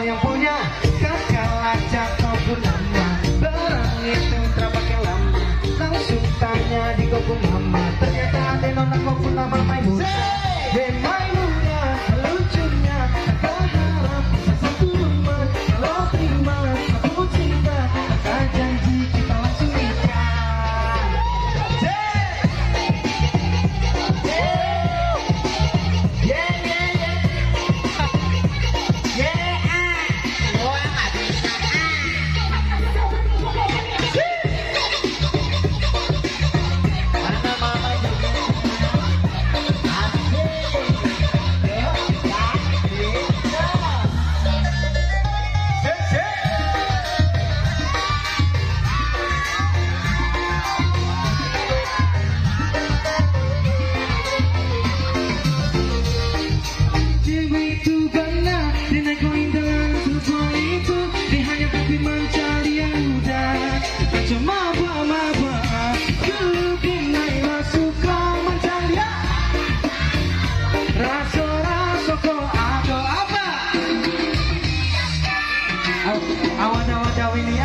yang punya kakak lacak maupun nama. Barang itu terpakai lama, langsung tanya di koko mama. Ternyata ada nona koko nama Maimunah. Maimunah lucunya, tak harap satu rumah. Kalau terima aku cinta, kakak janji kita langsung nikah. Awan-awan ini